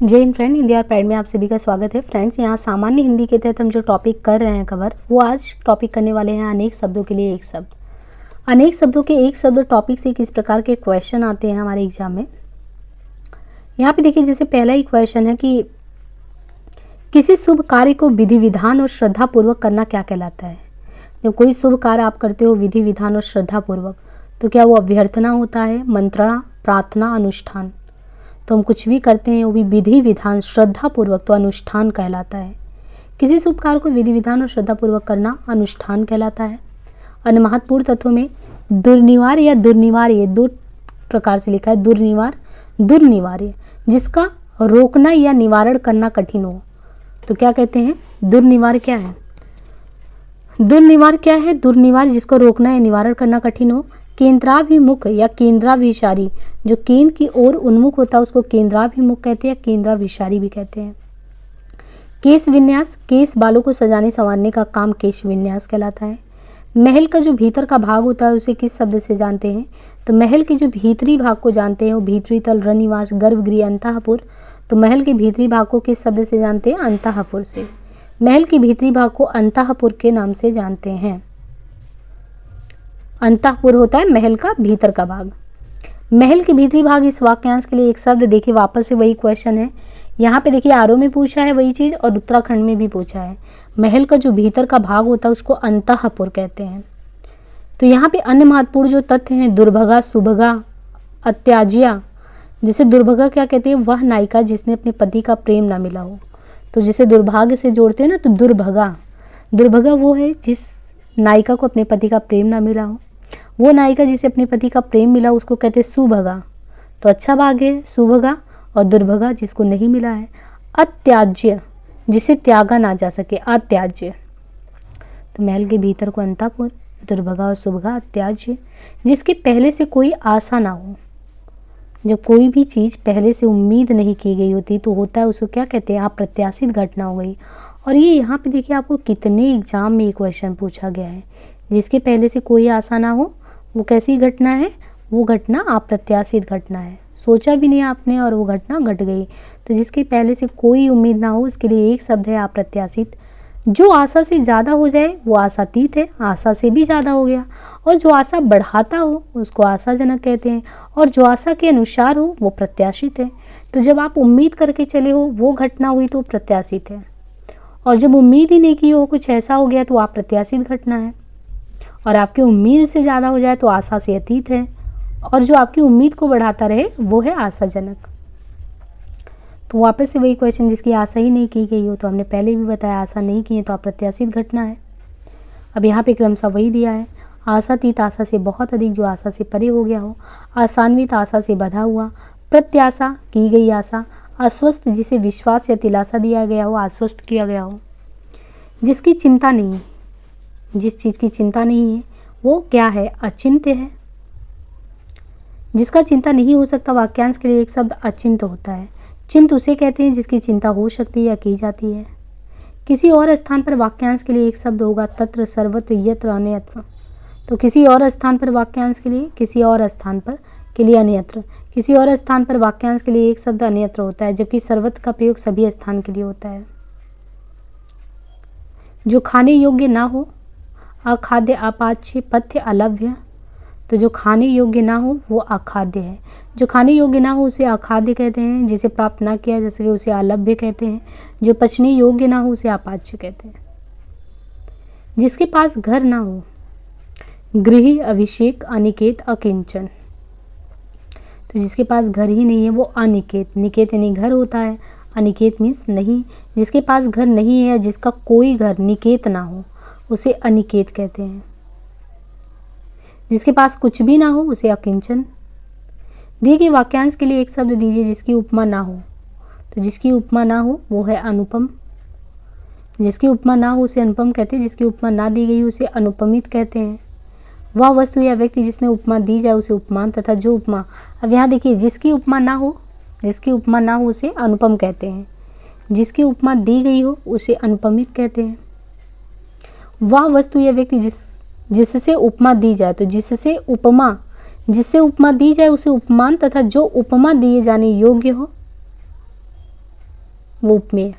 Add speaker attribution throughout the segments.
Speaker 1: जय हिंद फ्रेंड, हिंदी और पैड में आप सभी का स्वागत है। फ्रेंड्स, यहाँ सामान्य हिंदी के तहत हम जो टॉपिक कर रहे हैं कवर, वो आज टॉपिक करने वाले हैं अनेक शब्दों के लिए एक शब्द। अनेक शब्दों के एक शब्द टॉपिक से किस प्रकार के क्वेश्चन आते हैं हमारे एग्जाम में। यहाँ पे देखिए, जैसे पहला ही क्वेश्चन है कि किसी शुभ कार्य को विधि विधान और श्रद्धा पूर्वक करना क्या कहलाता है। जब कोई शुभ कार्य आप करते हो विधि विधान और श्रद्धा पूर्वक, तो क्या वो अभ्यर्थना होता है, मंत्रणा, प्रार्थना, अनुष्ठान। तो हम कुछ भी करते हैं वो भी विधि विधान श्रद्धा पूर्वक, तो अनुष्ठान कहलाता है। किसी शुभ कार्य को विधि विधान और श्रद्धा पूर्वक करना अनुष्ठान कहलाता है। अन्य महत्वपूर्ण तत्वों में दुर्निवार्य या दुर्निवार्य दो प्रकार से लिखा है। दुर्निवार्य जिसका रोकना या निवारण करना कठिन हो, तो क्या कहते हैं, दुर्निवार्य क्या है। दुर्निवार्य क्या है? दुर्निवार्य जिसको रोकना या निवारण करना कठिन हो। केंद्राभिमुख या केंद्राभिसारी, जो केंद्र की ओर उन्मुख होता है उसको केंद्राभिमुख कहते हैं, केंद्राभिसारी भी कहते हैं। केश विन्यास, केश बालों को सजाने संवारने का काम केश विन्यास कहलाता है। महल का जो भीतर का भाग होता है उसे किस शब्द से जानते हैं, तो महल के जो भीतरी भाग को जानते हैं वो भीतरी तल, रनिवास, गर्भगृह, अंतःपुर। तो महल के भीतरी भाग को किस शब्द से जानते हैं, अंतःपुर से। महल के भीतरी भाग को अंतःपुर के नाम से जानते हैं। अंतःपुर होता है महल का भीतर का भाग। महल के भीतरी भाग, इस वाक्यांश के लिए एक शब्द देखिए, वापस से वही क्वेश्चन है। यहाँ पे देखिए आरओ में पूछा है वही चीज़ और उत्तराखंड में भी पूछा है। महल का जो भीतर का भाग होता है उसको अंतःपुर कहते हैं। तो यहाँ पे अन्य महत्वपूर्ण जो तथ्य हैं, दुर्भगा, सुभगा, अत्याज्या। जिसे दुर्भगा क्या कहते हैं, वह नायिका जिसने अपने पति का प्रेम ना मिला हो। तो जिसे दुर्भाग्य से जोड़ते हैं ना, तो दुर्भगा वो है जिस नायिका को अपने पति का प्रेम ना मिला हो। वो नायिका जिसे अपने पति का प्रेम मिला उसको कहते हैं सुभगा। तो अच्छा भाग है सुभगा, और दुर्भगा जिसको नहीं मिला है। अत्याज्य जिसे त्यागा ना जा सके, अत्याज्य। तो महल के भीतर को अंतःपुर, दुर्भगा और सुभगा। अत्याज्य जिसकी पहले से कोई आशा ना हो। जब कोई भी चीज़ पहले से उम्मीद नहीं की गई होती तो होता है, उसको क्या कहते हैं, अप्रत्याशित घटना हो गई। और ये यहाँ पे देखिए आपको कितने एग्जाम में ये क्वेश्चन पूछा गया है। जिसके पहले से कोई आशा ना हो वो कैसी घटना है, वो घटना अप्रत्याशित घटना है। सोचा भी नहीं आपने और वो घटना घट गई। तो जिसके पहले से कोई उम्मीद ना हो उसके लिए एक शब्द है अप्रत्याशित। जो आशा से ज़्यादा हो जाए वो आशातीत है, आशा से भी ज़्यादा हो गया। और जो आशा बढ़ाता हो उसको आशाजनक कहते हैं। और जो आशा के अनुसार हो वो प्रत्याशित है। तो जब आप उम्मीद करके चले हो वो घटना हुई तो प्रत्याशित है, और जब उम्मीद ही नहीं की हो कुछ ऐसा हो गया तो अप्रत्याशित घटना है। और आपकी उम्मीद से ज़्यादा हो जाए तो आशा से अतीत है, और जो आपकी उम्मीद को बढ़ाता रहे वो है आशाजनक। तो वापस से वही क्वेश्चन, जिसकी आशा ही नहीं की गई हो, तो हमने पहले भी बताया आशा नहीं की है तो अप्रत्याशित घटना है। अब यहाँ पे क्रमशः वही दिया है। आशातीत, आशा से बहुत अधिक, जो आशा से परे हो गया हो। आशान्वित, आशा से बधा हुआ। प्रत्याशा, की गई आशा। आश्वस्त, जिसे विश्वास या दिलासा दिया गया हो, आश्वस्त किया गया हो। जिसकी चिंता नहीं, जिस चीज़ की चिंता नहीं है वो क्या है, अचिंत्य है। जिसका चिंता नहीं हो सकता, वाक्यांश के लिए एक शब्द अचिंत्य होता है। चिंत उसे कहते हैं जिसकी चिंता हो सकती है या की जाती है। किसी और स्थान पर वाक्यांश के लिए एक शब्द होगा, तत्र, सर्वत्र, यत्र, अन्यत्र। तो किसी और स्थान पर वाक्यांश के लिए, किसी और स्थान पर के लिए अन्यत्र। किसी और स्थान पर वाक्यांश के लिए एक शब्द अन्यत्र होता है, जबकि सर्वत्र का प्रयोग सभी स्थान के लिए होता है। जो खाने योग्य ना हो, अखाद्य, अपाच्य, पथ्य, अलभ्य। तो जो खाने योग्य ना हो वो अखाद्य है। जो खाने योग्य ना हो उसे अखाद्य कहते हैं। जिसे प्राप्त ना किया जैसे कि उसे अलभ्य कहते हैं। जो पचने योग्य ना हो उसे अपाच्य कहते हैं। जिसके पास घर ना हो, गृह, अभिषेक, अनिकेत, अकिंचन। तो जिसके पास घर ही नहीं है वो अनिकेत, निकेत यानी घर होता है, अनिकेत मीन्स नहीं। जिसके पास घर नहीं है, जिसका कोई घर निकेत ना हो उसे अनिकेत कहते हैं। जिसके पास कुछ भी ना हो उसे अकिंचन। दिए गए वाक्यांश के लिए एक शब्द दीजिए जिसकी उपमा ना हो। तो जिसकी उपमा ना हो वो है अनुपम। जिसकी उपमा ना हो उसे अनुपम कहते हैं। जिसकी उपमा ना दी गई उसे अनुपमित कहते हैं। वह वस्तु या व्यक्ति जिसने उपमा दी जाए उसे उपमान, तथा जो उपमा, अब यहाँ देखिए, जिसकी उपमा ना हो, जिसकी उपमा ना हो उसे अनुपम कहते हैं। जिसकी उपमा दी गई हो उसे अनुपमित कहते हैं। वह वस्तु या व्यक्ति जिससे उपमा दी जाए, तो जिससे उपमा दी जाए उसे उपमान, तथा जो उपमा दिए जाने योग्य हो वो उपमेय।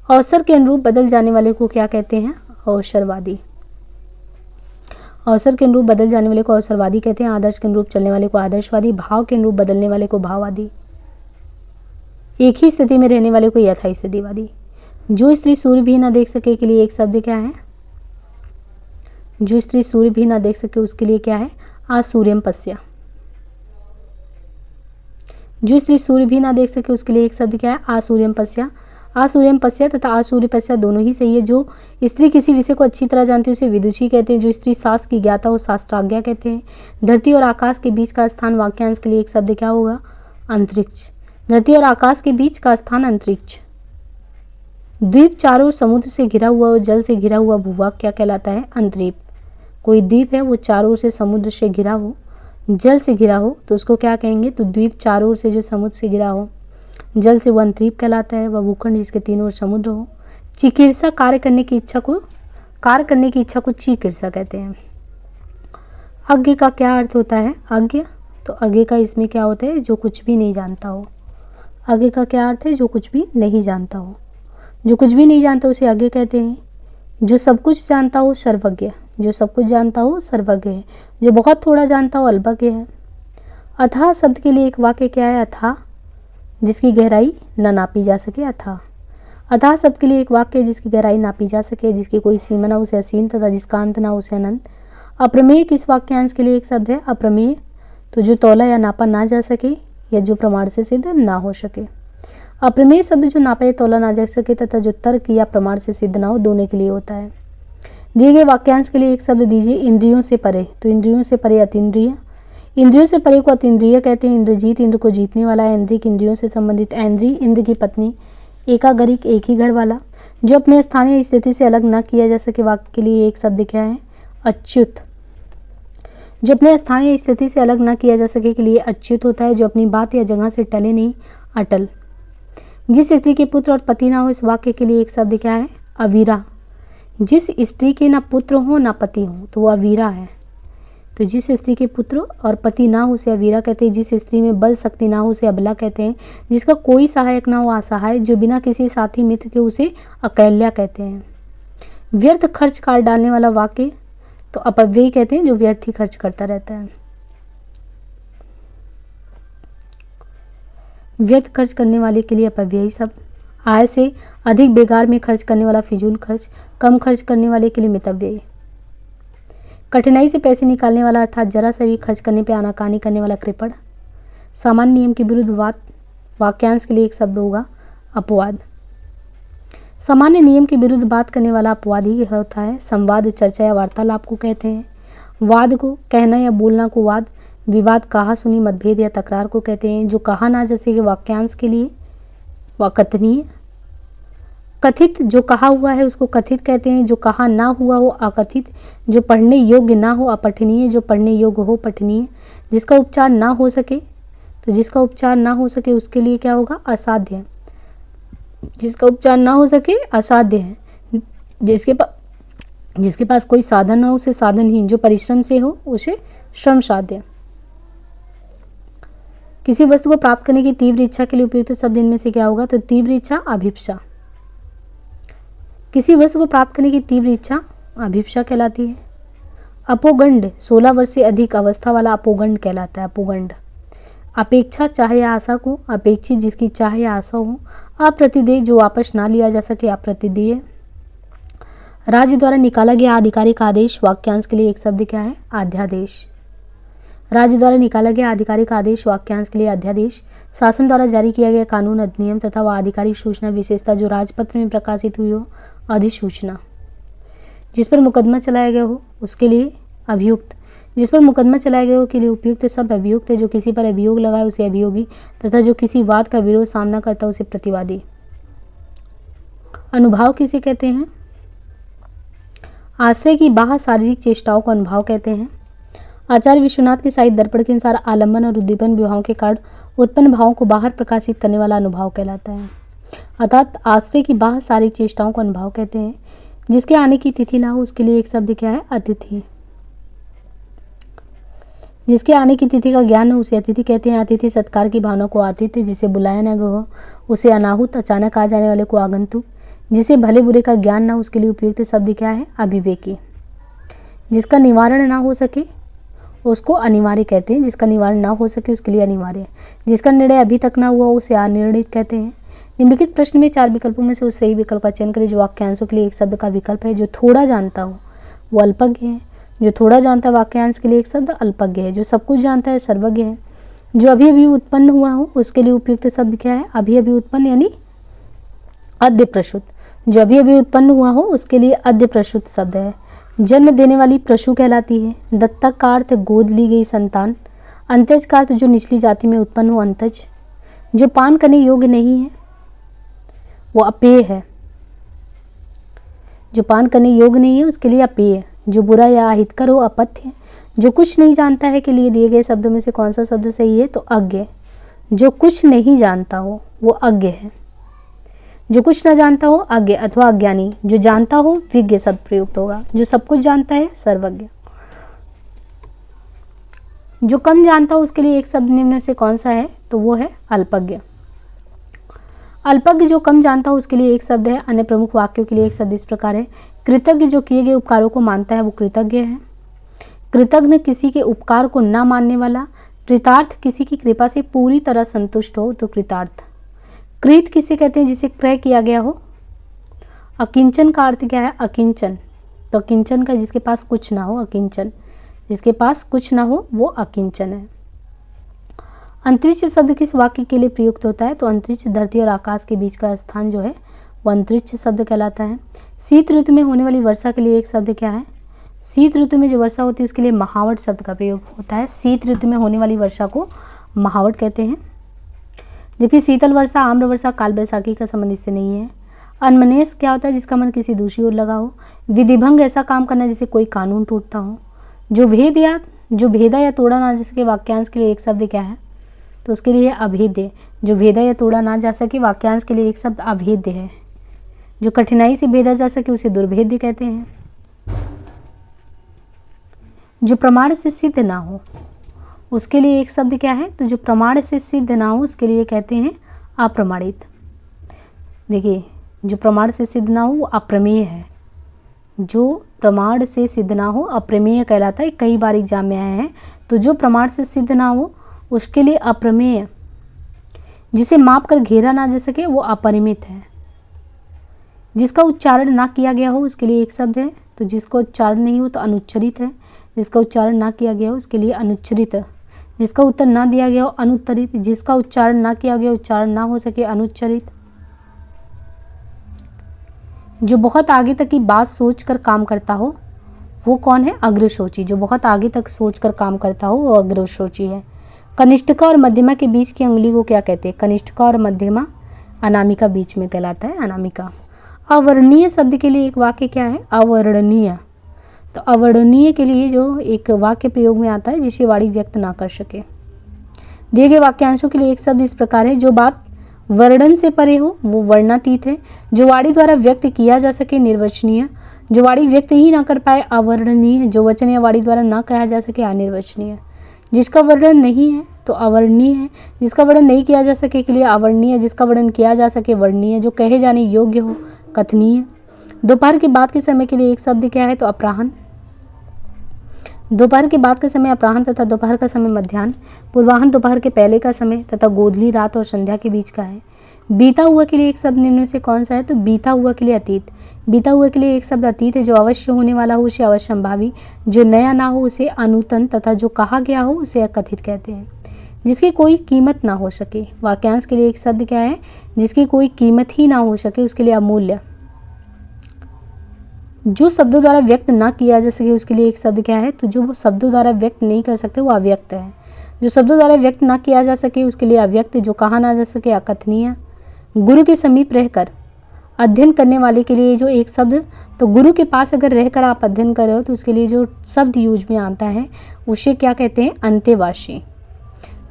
Speaker 1: अवसर के अनुरूप बदल जाने वाले को क्या कहते हैं? अवसरवादी। अवसर के अनुरूप बदल जाने वाले को अवसरवादी कहते हैं। आदर्श के अनुरूप चलने वाले को आदर्शवादी। भाव के अनुरूप बदलने वाले को भाववादी। एक ही स्थिति में रहने वाले को यथास्थितिवादी। जो स्त्री सूर्य भी ना देख सके के लिए एक शब्द क्या है? जो स्त्री सूर्य भी ना देख सके उसके लिए क्या है? आसूर्यम पश्या। जो स्त्री सूर्य भी ना देख सके उसके लिए एक शब्द क्या है? आसूर्यम पश्या। आसूर्यम पश्या तथा आसूर्य पश्या दोनों ही सही है। जो स्त्री किसी विषय को अच्छी तरह जानती है उसे विदुषी कहते हैं। जो स्त्री शास्त्र की ज्ञाता हो शास्त्राज्ञा कहते हैं। धरती और आकाश के बीच का स्थान वाक्यांश के लिए एक शब्द क्या होगा? अंतरिक्ष। धरती और आकाश के बीच का स्थान अंतरिक्ष। द्वीप चारों ओर समुद्र से घिरा हुआ और जल से घिरा हुआ भूभाग क्या कहलाता है? अंतरीप। कोई द्वीप है वो चारों ओर से समुद्र से घिरा हो, जल से घिरा हो तो उसको क्या कहेंगे? तो द्वीप चारों ओर से जो समुद्र से घिरा हो, जल से, वो अंतरीप कहलाता है। वह भूखंड जिसके तीनों ओर समुद्र हो। चिकित्सा कार्य करने की इच्छा को चिकित्सा कहते हैं। अज्ञ का क्या अर्थ होता है? अज्ञ, तो अज्ञ का इसमें क्या होता है? जो कुछ भी नहीं जानता हो। अज्ञ का क्या अर्थ है? जो कुछ भी नहीं जानता हो। जो कुछ भी नहीं जानता उसे अज्ञ कहते हैं। जो सब कुछ जानता हो सर्वज्ञ। जो सब कुछ जानता हो सर्वज्ञ है। जो बहुत थोड़ा जानता हो अल्पज्ञ है। अथाह शब्द के लिए एक वाक्य क्या है? अथाह, जिसकी गहराई न नापी जा सके। अथाह। अथाह शब्द के लिए एक वाक्य जिसकी गहराई नापी जा सके, जिसकी कोई सीमा ना उसे असीम तथा जिसका अंत ना उसे अनंत। अप्रमेय किस वाक्यांश के लिए एक शब्द है? अप्रमेय, तो जो तौला या नापा ना जा सके या जो प्रमाण से सिद्ध ना हो सके। अप्रमेय शब्द जो नापा या तौला ना जा सके तथा जो तर्क या प्रमाण से सिद्ध ना हो, दोनों के लिए होता है। दिए गए वाक्यांश के लिए एक शब्द दीजिए। इंद्रियों से परे, तो इंद्रियों से परे अतीन्द्रिय। इंद्रियों से परे को अतीन्द्रिय कहते हैं। इंद्रजीत, इंद्र को जीतने वाला है। इंद्रिक, इंद्रियों से संबंधित। ऐन्द्री, इंद्र की पत्नी। एकागरिक, एक ही घर वाला। जो अपने स्थानीय स्थिति से अलग न किया जा सके वाक्य के लिए एक शब्द क्या है? अच्युत। जो अपने स्थानीय स्थिति से अलग न किया जा सके के लिए अच्युत होता है। जो अपनी बात या जगह से टले नहीं, अटल। जिस स्त्री के पुत्र और पति ना हो, इस वाक्य के लिए एक शब्द क्या है? अवीरा। जिस स्त्री के ना पुत्र हो ना पति हो तो वो अवीरा है। तो जिस स्त्री के पुत्र और पति ना हो उसे अवीरा कहते हैं। जिस स्त्री में बल शक्ति ना हो उसे अबला कहते हैं। जिसका कोई सहायक ना हो असहाय। जो बिना किसी साथी मित्र के उसे अकैल्या कहते हैं। व्यर्थ खर्च काट डालने वाला वाक्य तो अपव्ययी कहते हैं, जो व्यर्थ ही खर्च करता रहता है। व्यर्थ खर्च करने वाले के लिए अपव्ययी शब्द। आय से अधिक बेकार में खर्च करने वाला फिजूल खर्च। कम खर्च करने वाले के लिए मितव्ययी। कठिनाई से पैसे निकालने वाला अर्थात जरा सा भी खर्च करने पर आनाकानी करने वाला कृपण। सामान्य नियम के विरुद्ध वाक्यांश के लिए एक शब्द होगा अपवाद। सामान्य नियम के विरुद्ध बात करने वाला अपवाद ही होता है। संवाद, चर्चा या वार्तालाप को कहते हैं। वाद को, कहना या बोलना को वाद। विवाद, कहा सुनी, मतभेद या तकरार को कहते हैं। जो कहा ना जा सके वाक्यांश के लिए वह कथनीय। कथित, जो कहा हुआ है उसको कथित कहते हैं। जो कहा ना हुआ हो अकथित। जो पढ़ने योग्य ना हो अपठनीय। जो पढ़ने योग्य हो पठनीय। जिसका उपचार ना हो सके, तो जिसका उपचार ना हो सके उसके लिए क्या होगा? असाध्य। जिसका उपचार ना हो सके असाध्य है। जिसके पास कोई साधन ना हो उसे साधनहीन। जो परिश्रम से हो उसे श्रम साध्य। किसी वस्तु को प्राप्त करने की तीव्र इच्छा के लिए उपयुक्त शब्द इनमें से क्या होगा? तो तीव्र इच्छा, अभिप्सा। किसी वस्तु को प्राप्त करने की तीव्र इच्छा अभिप्सा कहलाती है। अपोगंड, 16 वर्ष से अधिक अवस्था वाला अपोगंड कहलाता है। अपोगंड। अपेक्षा, चाह या आशा को। अपेक्षित, जिसकी चाह या आशा हो। अप्रतिदेय, जो वापस ना लिया जा सके अप्रतिदेय। राज्य द्वारा निकाला गया आधिकारिक आदेश वाक्यांश के लिए एक शब्द क्या है? अध्यादेश। राज्य द्वारा निकाला गया आधिकारिक आदेश वाक्यांश के लिए अध्यादेश। शासन द्वारा जारी किया गया कानून, अधिनियम तथा वह आधिकारिक सूचना विशेषता जो राजपत्र में प्रकाशित हुई हो, अधिसूचना। जिस पर मुकदमा चलाया गया हो उसके लिए अभियुक्त। जिस पर मुकदमा चलाया गया हो के लिए उपयुक्त शब्द अभियुक्त है। जो किसी पर अभियोग लगाए उसे अभियोगी तथा जो किसी वाद का विरोध सामना करता उसे प्रतिवादी। अनुभाव किसे कहते हैं? आश्रय की बाह्य शारीरिक चेष्टाओं को अनुभाव कहते हैं। आचार्य विश्वनाथ के साहित्य दर्पण के अनुसार आलम्बन और उद्दीपन विभावों के कारण उत्पन्न भावों को बाहर प्रकाशित करने वाला अनुभाव कहलाता है। अर्थात आश्रय की बाह्य शारीरिक चेष्टाओं को अनुभाव कहते हैं। जिसके आने की तिथि ना हो उसके लिए एक शब्द क्या है? अतिथि। जिसके आने की तिथि का ज्ञान हो उसे अतिथि कहते हैं। अतिथि सत्कार की भावना को आतिथ्य, जिसे बुलाया न गया हो उसे अनाहुत, अचानक आ जाने वाले को आगंतुक, जिसे भले बुरे का ज्ञान ना हो उसके लिए उपयुक्त शब्द क्या है? अविवेकी। जिसका निवारण ना हो सके उसको अनिवार्य कहते हैं। जिसका निवारण ना हो सके उसके लिए अनिवार्य। जिसका निर्णय अभी तक ना हुआ उसे अनिर्णित कहते हैं। निम्नलिखित प्रश्न में 4 विकल्पों में से उस सही विकल्प का चयन करें जो वाक्यांशों के लिए एक शब्द का विकल्प है। जो थोड़ा जानता हो वो अल्पज्ञ है। जो थोड़ा जानता है वाक्यांश के लिए एक शब्द अल्पज्ञ है। जो सब कुछ जानता है सर्वज्ञ है। जो अभी अभी उत्पन्न हुआ हो उसके लिए उपयुक्त शब्द क्या है? अभी अभी उत्पन्न यानी अद्य प्रसूत। जो अभी अभी उत्पन्न हुआ हो उसके लिए अद्य प्रसूत शब्द है। जन्म देने वाली प्रसूत कहलाती है। दत्तक का अर्थ गोद ली गई संतान। अंतज का अर्थ जो निचली जाति में उत्पन्न हो, अंतज। जो पान करने योग्य नहीं है वो अपेय है। जो पान करने योग्य नहीं है उसके लिए अपेय। जो बुरा या अहितकर हो, अपथ्य। जो कुछ नहीं जानता है के लिए दिए गए शब्दों में से कौन सा शब्द सही है? तो अज्ञ। जो कुछ नहीं जानता हो वो अज्ञ है। जो कुछ न जानता हो अज्ञ अथवा अज्ञानी। जो जानता हो विज्ञ शब्द प्रयुक्त होगा। जो सब कुछ जानता है सर्वज्ञ। जो कम जानता हो उसके लिए एक शब्द निम्न में से कौन सा है? तो वो है अल्पज्ञ। अल्पज्ञ जो कम जानता हो उसके लिए एक शब्द है। अन्य प्रमुख वाक्यों के लिए एक शब्द इस प्रकार है। कृतज्ञ जो किए गए उपकारों को मानता है वो कृतज्ञ है। कृतज्ञ किसी के उपकार को न मानने वाला। कृतार्थ किसी की कृपा से पूरी तरह संतुष्ट हो तो कृतार्थ। कृत किसे कहते हैं? जिसे क्रय किया गया हो। अकिंचन का अर्थ क्या है? अकिंचन। तो अकिंचन का जिसके पास कुछ ना हो, अकिंचन। जिसके पास कुछ ना हो वो अकिंचन है। अंतरिक्ष शब्द किस वाक्य के लिए प्रयुक्त होता है? तो अंतरिक्ष धरती और आकाश के बीच का स्थान जो है वो अंतरिक्ष शब्द कहलाता है। शीत ऋतु में होने वाली वर्षा के लिए एक शब्द क्या है? शीत ऋतु में जो वर्षा होती है उसके लिए महावट शब्द का प्रयोग होता है। शीत ऋतु में होने वाली वर्षा को महावट कहते हैं। जबकि शीतल वर्षा, आम्र वर्षा, काल बैसाखी का संबंध इससे नहीं है। अनमनेस क्या होता है? जिसका मन किसी दूसरी ओर लगा हो। विधिभंग ऐसा काम करना जिसे कोई कानून टूटता हो। जो भेदा या तोड़ा ना जा सके वाक्यांश के लिए एक शब्द क्या है? तो उसके लिए अभेद्य। जो भेदा या तोड़ा ना जा सके वाक्यांश के लिए एक शब्द अभेद्य है। जो कठिनाई से भेदा जा सके उसे दुर्भेद्य कहते हैं। जो प्रमाण से सिद्ध ना हो उसके लिए एक शब्द क्या है? तो जो प्रमाण से सिद्ध ना हो उसके लिए कहते हैं अप्रमाणित। देखिए, जो प्रमाण से सिद्ध ना हो वो अप्रमेय है। जो प्रमाण से सिद्ध ना हो अप्रमेय कहलाता है। कई बार एग्जाम में आया है। तो जो प्रमाण से सिद्ध ना हो उसके लिए अप्रमेय। जिसे माप कर घेरा ना जा सके वो अपरिमित है। जिसका उच्चारण ना किया गया हो उसके लिए एक शब्द है। तो जिसका उच्चारण नहीं हो तो अनुच्चरित है। जिसका उच्चारण ना किया गया हो उसके लिए अनुच्चरित। जिसका उत्तर ना दिया गया हो अनुत्तरित। जिसका उच्चारण ना किया गया, उच्चारण ना हो सके अनुच्चरित। जो बहुत आगे तक की बात सोचकर काम करता हो वो कौन है? अग्रसोची। जो बहुत आगे तक सोचकर काम करता हो वो अग्रसोची है। कनिष्ठिका और मध्यमा के बीच की अंगुली को क्या कहते हैं? कनिष्ठिका और मध्यमा अनामिका बीच में कहलाता है, अनामिका। अवर्णनीय शब्द के लिए एक वाक्य क्या है? अवर्णनीय। तो अवर्णनीय के लिए जो एक वाक्य प्रयोग में आता है जिसे वाणी व्यक्त ना कर सके। दिए गए वाक्यांशों के लिए एक शब्द इस प्रकार है। जो बात वर्णन से परे हो वो वर्णातीत है। जो वाणी द्वारा व्यक्त किया जा सके निर्वचनीय। जो वाणी व्यक्त ही ना कर पाए अवर्णनीय। जो वचन या वाणी द्वारा ना कहा जा सके अनिर्वचनीय। जिसका वर्णन नहीं है तो अवर्णनीय है। जिसका वर्णन नहीं किया जा सके के लिए अवर्णनीय। जिसका वर्णन किया जा सके वर्णनीय। जो कहे जाने योग्य हो कथनीय। दोपहर के बाद के समय के लिए एक शब्द क्या है? तो अपराह्न। दोपहर के बाद का समय अपराह्न तथा दोपहर का समय मध्याह्न। पूर्वाह्न दोपहर के पहले का समय तथा गोधली रात और संध्या के बीच का है। बीता हुआ के लिए एक शब्द निम्न में से कौन सा है? तो बीता हुआ के लिए अतीत। बीता हुआ के लिए एक शब्द अतीत है। जो अवश्य होने वाला हो उसे अवश्यंभावी। जो नया ना हो उसे अनूतन तथा जो कहा गया हो उसे अकथित कहते हैं। जिसकी कोई कीमत ना हो सके वाक्यांश के लिए एक शब्द क्या है? जिसकी कोई कीमत ही ना हो सके उसके लिए अमूल्य। जो शब्दों द्वारा व्यक्त ना किया जा सके उसके लिए एक शब्द क्या है? तो जो शब्दों द्वारा व्यक्त नहीं कर सकते वो अव्यक्त है। जो शब्दों द्वारा व्यक्त ना किया जा सके उसके लिए अव्यक्त। जो कहा ना जा सके अकथनीय। गुरु के समीप रहकर अध्ययन करने वाले के लिए जो एक शब्द, तो गुरु के पास अगर रहकर आप अध्ययन कर रहे हो तो उसके लिए जो शब्द यूज में आता है उसे क्या कहते हैं? अंतेवासी।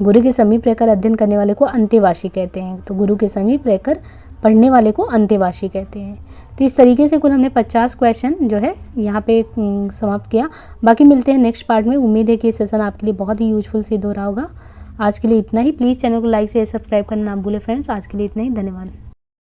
Speaker 1: गुरु के समीप रहकर अध्ययन करने वाले को अंतेवासी कहते हैं। तो गुरु के समीप रहकर पढ़ने वाले को अंतेवासी कहते हैं। तो इस तरीके से कुल हमने 50 क्वेश्चन जो है यहाँ पे समाप्त किया। बाकी मिलते हैं नेक्स्ट पार्ट में। उम्मीद है कि ये सेशन आपके लिए बहुत ही यूजफुल सिद्ध हो रहा होगा। आज के लिए इतना ही। प्लीज़ चैनल को लाइक शेयर सब्सक्राइब करना ना भूलें फ्रेंड्स। आज के लिए इतना ही, धन्यवाद।